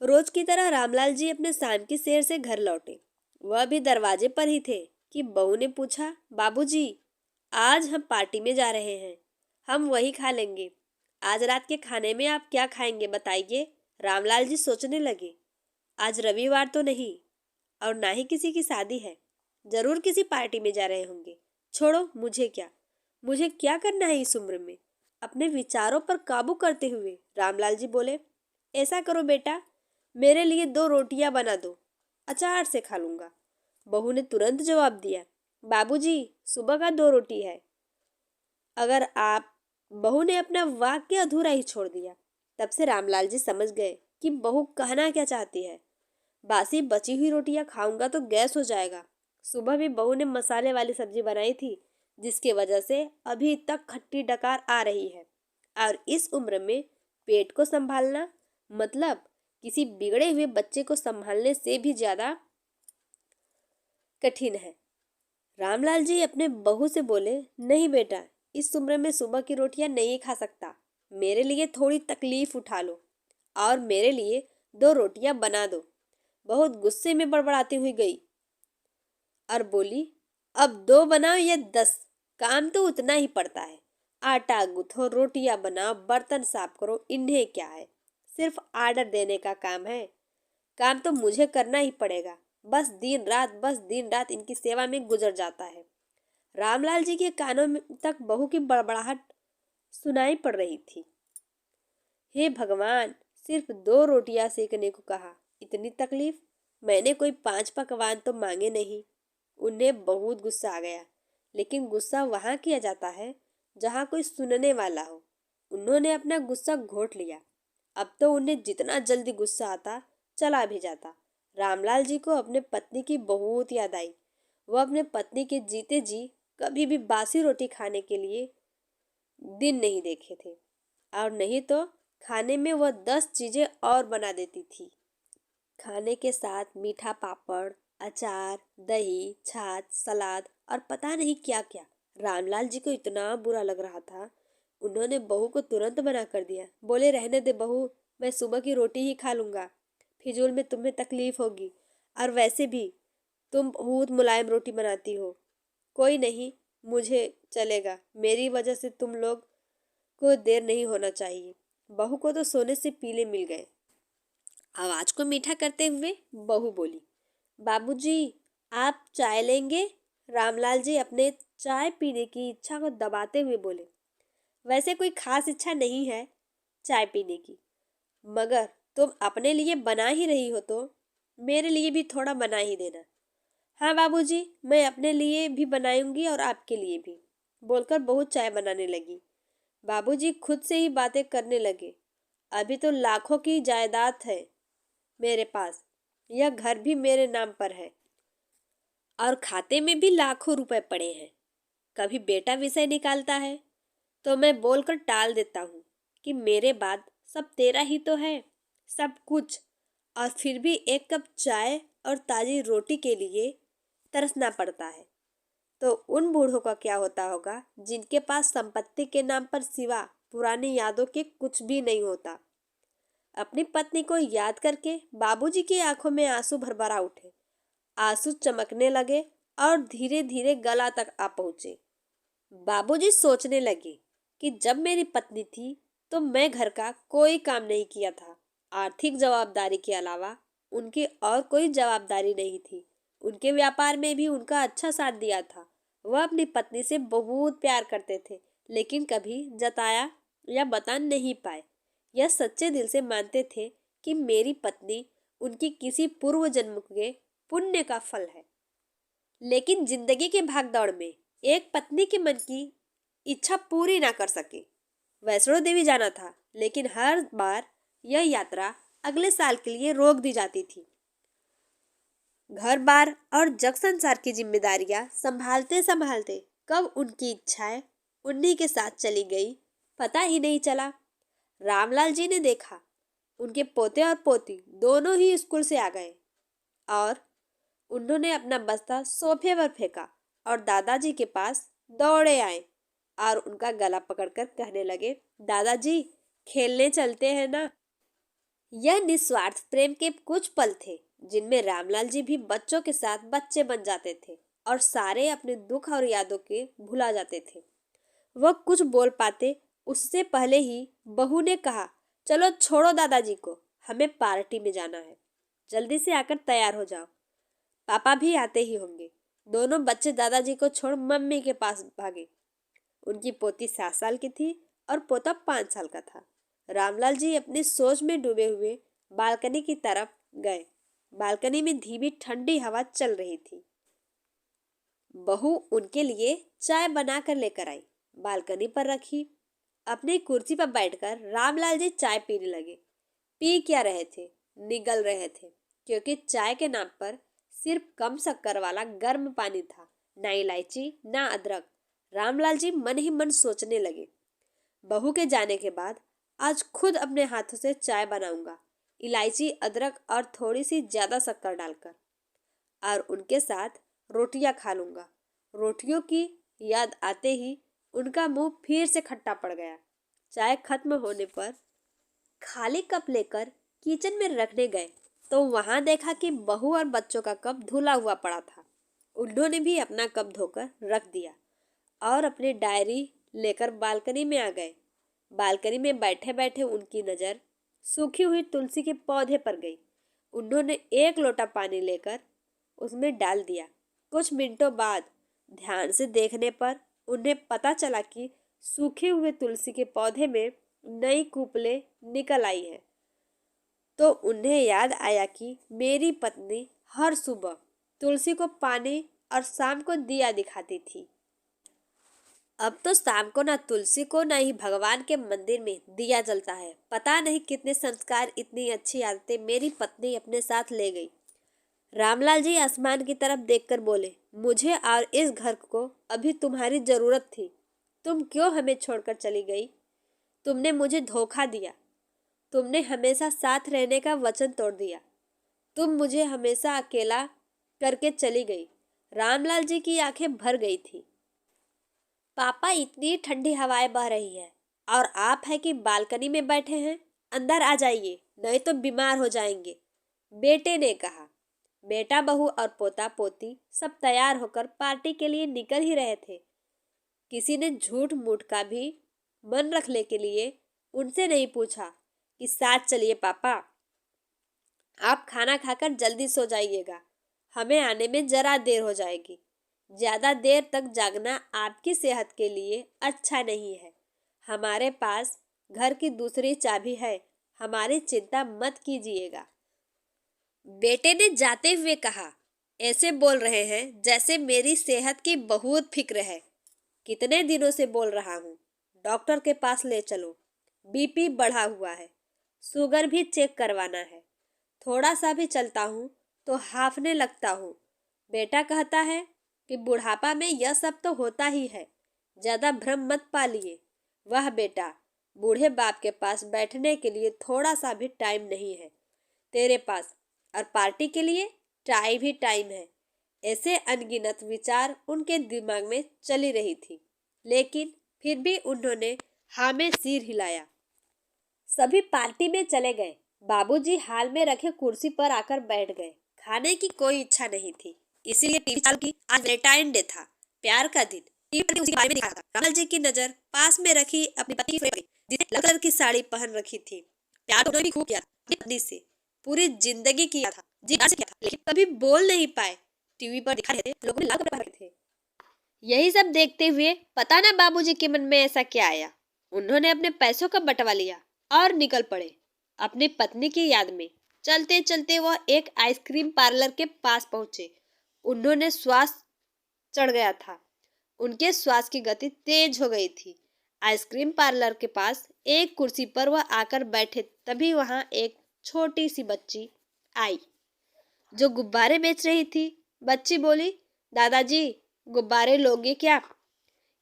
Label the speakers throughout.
Speaker 1: रोज की तरह रामलाल जी अपने शाम की सैर से घर लौटे। वह भी दरवाजे पर ही थे कि बहू ने पूछा, बाबूजी, आज हम पार्टी में जा रहे हैं। हम वही खा लेंगे। आज रात के खाने में आप क्या खाएंगे बताइए। रामलाल जी सोचने लगे। आज रविवार तो नहीं और ना ही किसी की शादी है। जरूर किसी पार्टी में जा रहे होंगे। छोड़ो, मुझे क्या करना है इस उम्र में। अपने विचारों पर काबू करते हुए रामलाल जी बोले, ऐसा करो बेटा, मेरे लिए 2 रोटियां बना दो, अचार से खा लूंगा। बहू ने तुरंत जवाब दिया, बाबूजी, सुबह का 2 रोटी है। अगर आप बहू ने अपना वाक्य अधूरा ही छोड़ दिया। तब से रामलाल जी समझ गए कि बहू कहना क्या चाहती है। बासी बची हुई रोटियां खाऊंगा तो गैस हो जाएगा। सुबह भी बहू ने मसाले वाली सब्जी बनाई थी, जिसकी वजह से अभी तक खट्टी डकार आ रही है। और इस उम्र में पेट को संभालना मतलब किसी बिगड़े हुए बच्चे को संभालने से भी ज्यादा कठिन है। रामलाल जी अपने बहू से बोले, नहीं बेटा, इस उम्र में सुबह की रोटियां नहीं खा सकता। मेरे लिए थोड़ी तकलीफ उठा लो और मेरे लिए 2 रोटियां बना दो। बहुत गुस्से में बड़बड़ाती हुई गई और बोली, अब 2 बनाओ या 10, काम तो उतना ही पड़ता है। आटा गूंथो, रोटियां बनाओ, बर्तन साफ करो, इन्हें क्या है। सिर्फ आर्डर देने का काम है। काम तो मुझे करना ही पड़ेगा। बस दिन रात इनकी सेवा में गुजर जाता है। रामलाल जी के कानों में तक बहू की बड़बड़ाहट सुनाई पड़ रही थी। हे भगवान, सिर्फ 2 रोटियां सेकने को कहा, इतनी तकलीफ। मैंने कोई 5 पकवान तो मांगे नहीं। उन्हें बहुत गुस्सा आ गया, लेकिन गुस्सा वहां किया जाता है जहां कोई सुनने वाला हो। उन्होंने अपना गुस्सा घोट लिया। अब तो उन्हें जितना जल्दी गुस्सा आता चला भी जाता। रामलाल जी को अपने पत्नी की बहुत याद आई। वह अपने पत्नी के जीते जी कभी भी बासी रोटी खाने के लिए दिन नहीं देखे थे, और नहीं तो खाने में वह 10 चीजें और बना देती थी। खाने के साथ मीठा पापड़, अचार, दही, छाछ, सलाद और पता नहीं क्या क्या। रामलाल जी को इतना बुरा लग रहा था। उन्होंने बहू को तुरंत मना कर दिया। बोले, रहने दे बहू, मैं सुबह की रोटी ही खा लूंगा। फिजूल में तुम्हें तकलीफ होगी, और वैसे भी तुम बहुत मुलायम रोटी बनाती हो। कोई नहीं, मुझे चलेगा। मेरी वजह से तुम लोग को देर नहीं होना चाहिए। बहू को तो सोने से पीले मिल गए। आवाज को मीठा करते हुए बहू बोली, बाबूजी, आप चाय लेंगे। रामलाल जी अपने चाय पीने की इच्छा को दबाते हुए बोले, वैसे कोई खास इच्छा नहीं है चाय पीने की, मगर तुम अपने लिए बना ही रही हो तो मेरे लिए भी थोड़ा बना ही देना। हाँ बाबूजी, मैं अपने लिए भी बनाऊंगी और आपके लिए भी, बोलकर बहू चाय बनाने लगी। बाबूजी खुद से ही बातें करने लगे। अभी तो लाखों की जायदाद है मेरे पास। यह घर भी मेरे नाम पर है और खाते में भी लाखों रुपए पड़े हैं। कभी बेटा विषय निकालता है तो मैं बोलकर टाल देता हूँ कि मेरे बाद सब तेरा ही तो है, सब कुछ। और फिर भी एक कप चाय और ताजी रोटी के लिए तरसना पड़ता है। तो उन बूढ़ों का क्या होता होगा जिनके पास संपत्ति के नाम पर सिवा पुरानी यादों के कुछ भी नहीं होता। अपनी पत्नी को याद करके बाबूजी की आंखों में आंसू भरभरा उठे। आंसू चमकने लगे और धीरे धीरे गला तक आ पहुंचे। बाबूजी सोचने लगे कि जब मेरी पत्नी थी तो मैं घर का कोई काम नहीं किया था। आर्थिक जवाबदारी के अलावा उनकी और कोई जवाबदारी नहीं थी। उनके व्यापार में भी उनका अच्छा साथ दिया था। वह अपनी पत्नी से बहुत प्यार करते थे, लेकिन कभी जताया या बता नहीं पाए। यह सच्चे दिल से मानते थे कि मेरी पत्नी उनकी किसी पूर्व जन्म के पुण्य का फल है। लेकिन जिंदगी के भागदौड़ में एक पत्नी के मन की इच्छा पूरी ना कर सके। वैष्णो देवी जाना था, लेकिन हर बार यह यात्रा अगले साल के लिए रोक दी जाती थी। घर बार और जग संसार की जिम्मेदारियां संभालते संभालते कब उनकी इच्छाएं उन्हीं के साथ चली गई, पता ही नहीं चला। रामलाल जी ने देखा, उनके पोते और पोती दोनों ही स्कूल से आ गए और उन्होंने अपना बस्ता सोफे पर फेंका और दादाजी के पास दौड़े आए और उनका गला पकड़कर कहने लगे, दादाजी, खेलने चलते हैं ना। यह निस्वार्थ प्रेम के कुछ पल थे जिनमें रामलाल जी भी बच्चों के साथ बच्चे बन जाते थे और सारे अपने दुख और यादों के भुला जाते थे। वह कुछ बोल पाते उससे पहले ही बहू ने कहा, चलो छोड़ो दादाजी को, हमें पार्टी में जाना है, जल्दी से आकर तैयार हो जाओ, पापा भी आते ही होंगे। दोनों बच्चे दादाजी को छोड़ मम्मी के पास भागे। उनकी पोती 7 साल की थी और पोता 5 साल का था। रामलाल जी अपनी सोच में डूबे हुए बालकनी की तरफ गए। बालकनी में धीमी ठंडी हवा चल रही थी। बहू उनके लिए चाय बनाकर लेकर आई, बालकनी पर रखी। अपनी कुर्सी पर बैठकर रामलाल जी चाय पीने लगे। पी क्या रहे थे, निगल रहे थे, क्योंकि चाय के नाम पर सिर्फ कम शक्कर वाला गर्म पानी था, ना इलायची ना अदरक। रामलाल जी मन ही मन सोचने लगे, बहू के जाने के बाद आज खुद अपने हाथों से चाय बनाऊंगा, इलायची अदरक और थोड़ी सी ज्यादा शक्कर डालकर, और उनके साथ रोटियां खा लूंगा। रोटियों की याद आते ही उनका मुंह फिर से खट्टा पड़ गया। चाय खत्म होने पर खाली कप लेकर किचन में रखने गए तो वहां देखा कि बहू और बच्चों का कप धुला हुआ पड़ा था। उन्होंने भी अपना कप धोकर रख दिया और अपनी डायरी लेकर बालकनी में आ गए। बालकनी में बैठे बैठे उनकी नजर सूखी हुई तुलसी के पौधे पर गई। उन्होंने एक लोटा पानी लेकर उसमें डाल दिया। कुछ मिनटों बाद ध्यान से देखने पर उन्हें पता चला कि सूखे हुए तुलसी के पौधे में नई कूपले निकल आई है। तो उन्हें याद आया कि मेरी पत्नी हर सुबह तुलसी को पानी और शाम को दिया दिखाती थी। अब तो शाम को ना तुलसी को ना ही भगवान के मंदिर में दिया जलता है। पता नहीं कितने संस्कार, इतनी अच्छी आदतें मेरी पत्नी अपने साथ ले गई। रामलाल जी आसमान की तरफ देखकर बोले, मुझे और इस घर को अभी तुम्हारी जरूरत थी। तुम क्यों हमें छोड़कर चली गई? तुमने मुझे धोखा दिया। तुमने हमेशा साथ रहने का वचन तोड़ दिया। तुम मुझे हमेशा अकेला करके चली गई। रामलाल जी की आंखें भर गई थी। पापा, इतनी ठंडी हवाएं बह रही है और आप है कि बालकनी में बैठे हैं। अंदर आ जाइए, नहीं तो बीमार हो जाएंगे, बेटे ने कहा। बेटा, बहू और पोता पोती सब तैयार होकर पार्टी के लिए निकल ही रहे थे। किसी ने झूठ मूठ का भी मन रखने के लिए उनसे नहीं पूछा कि साथ चलिए पापा, आप खाना खाकर जल्दी सो जाइएगा, हमें आने में जरा देर हो जाएगी। ज्यादा देर तक जागना आपकी सेहत के लिए अच्छा नहीं है। हमारे पास घर की दूसरी चाबी है, हमारी चिंता मत कीजिएगा, बेटे ने जाते हुए कहा। ऐसे बोल रहे हैं जैसे मेरी सेहत की बहुत फिक्र है। कितने दिनों से बोल रहा हूँ, डॉक्टर के पास ले चलो, बीपी बढ़ा हुआ है, शुगर भी चेक करवाना है। थोड़ा सा भी चलता हूँ तो हांफने लगता हूँ। बेटा कहता है कि बुढ़ापा में यह सब तो होता ही है, ज्यादा भ्रम मत पालिए। वह बेटा, बूढ़े बाप के पास बैठने के लिए थोड़ा सा भी टाइम नहीं है तेरे पास, और पार्टी के लिए टाइम ही टाइम है। ऐसे अनगिनत विचार उनके दिमाग में चली रही थी, लेकिन फिर भी उन्होंने हाँ में सिर हिलाया। सभी पार्टी में चले गए। बाबूजी हाल में रखे कुर्सी पर आकर बैठ गए। खाने की कोई इच्छा नहीं थी, इसीलिए टीवी चालू की। आज वैलेंटाइन डे था, प्यार का दिन। टीवी पर उसी के बारे में दिखा था। रामलाल जी की नजर पास में रखी अपनी पत्नी पर गई, जिसने लाल कलर की साड़ी पहन रखी थी। प्यार तो उन्होंने भी खूब किया अपनी पत्नी से, पूरी जिंदगी किया था, जी जान से किया था, लेकिन कभी बोल नहीं पाए। टीवी पर दिखा रहे थे, लोगों ने लाल कपड़े पहन रखे थे। यही सब देखते हुए पता ना बाबूजी के मन में ऐसा क्या आया। उन्होंने अपने पैसों का बंटवा लिया और निकल पड़े अपनी पत्नी की याद में। चलते चलते वह एक आइसक्रीम पार्लर के पास पहुंचे। उन्होंने श्वास चढ़ गया था, उनके श्वास की गति तेज हो गई थी। आइसक्रीम पार्लर के पास एक कुर्सी पर वह आकर बैठे, तभी वहां एक छोटी सी बच्ची आई जो गुब्बारे बेच रही थी। बच्ची बोली, दादाजी गुब्बारे लोगे क्या?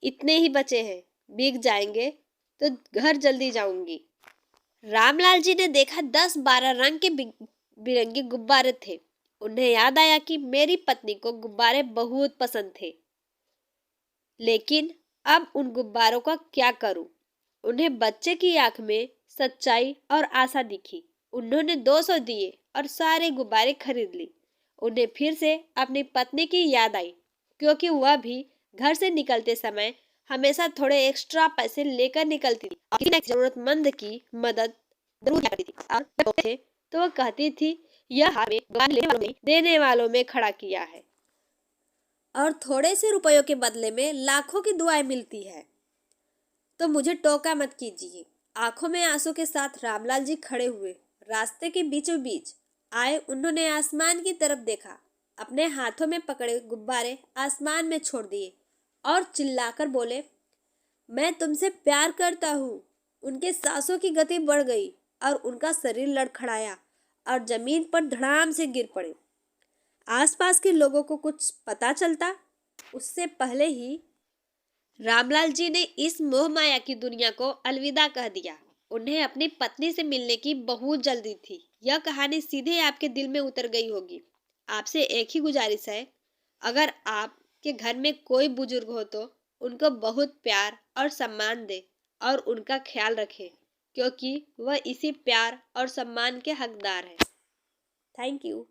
Speaker 1: इतने ही बचे हैं, बिक जाएंगे तो घर जल्दी जाऊंगी। रामलाल जी ने देखा 10-12 रंग के बिरंगे गुब्बारे थे। उन्हें याद आया कि मेरी पत्नी को गुब्बारे बहुत पसंद थे, लेकिन अब उन गुब्बारों का क्या करूं? उन्हें बच्चे की आंख में सच्चाई और आशा दिखी। उन्होंने 200 दिए और सारे गुब्बारे खरीद ली। उन्हें फिर से अपनी पत्नी की याद आई, क्योंकि वह भी घर से निकलते समय हमेशा थोड़े एक्स्ट्रा पैसे लेकर निकलती थी और किसी न किसी जरूरतमंद की मदद जरूर किया करती थी। और जब वो थे तो वो कहती थी, यह हाथ में गुब्बारे लेने वालों नहीं, देने वालों में खड़ा किया है। और थोड़े से रुपयों के बदले में लाखों की दुआएं मिलती है। तो मुझे टोका मत कीजिए। आंखों में आंसू के साथ रामलाल जी खड़े हुए। रास्ते के बीचों बीच आए उन्होंने आसमान की तरफ देखा, अपने हाथों में पकड़े गुब्बारे आसमान में छोड़ दिए और चिल्लाकर बोले, मैं तुमसे प्यार करता हूँ। उनके सांसों की गति बढ़ गई और उनका शरीर लड़खड़ाया और जमीन पर धड़ाम से गिर पड़े। आसपास के लोगों को कुछ पता चलता उससे पहले ही रामलाल जी ने इस मोह माया की दुनिया को अलविदा कह दिया। उन्हें अपनी पत्नी से मिलने की बहुत जल्दी थी। यह कहानी सीधे आपके दिल में उतर गई होगी। आपसे एक ही गुजारिश है, अगर आपके घर में कोई बुजुर्ग हो तो उनको बहुत प्यार और सम्मान दे और उनका ख्याल रखे, क्योंकि वह इसी प्यार और सम्मान के हकदार है। Thank you.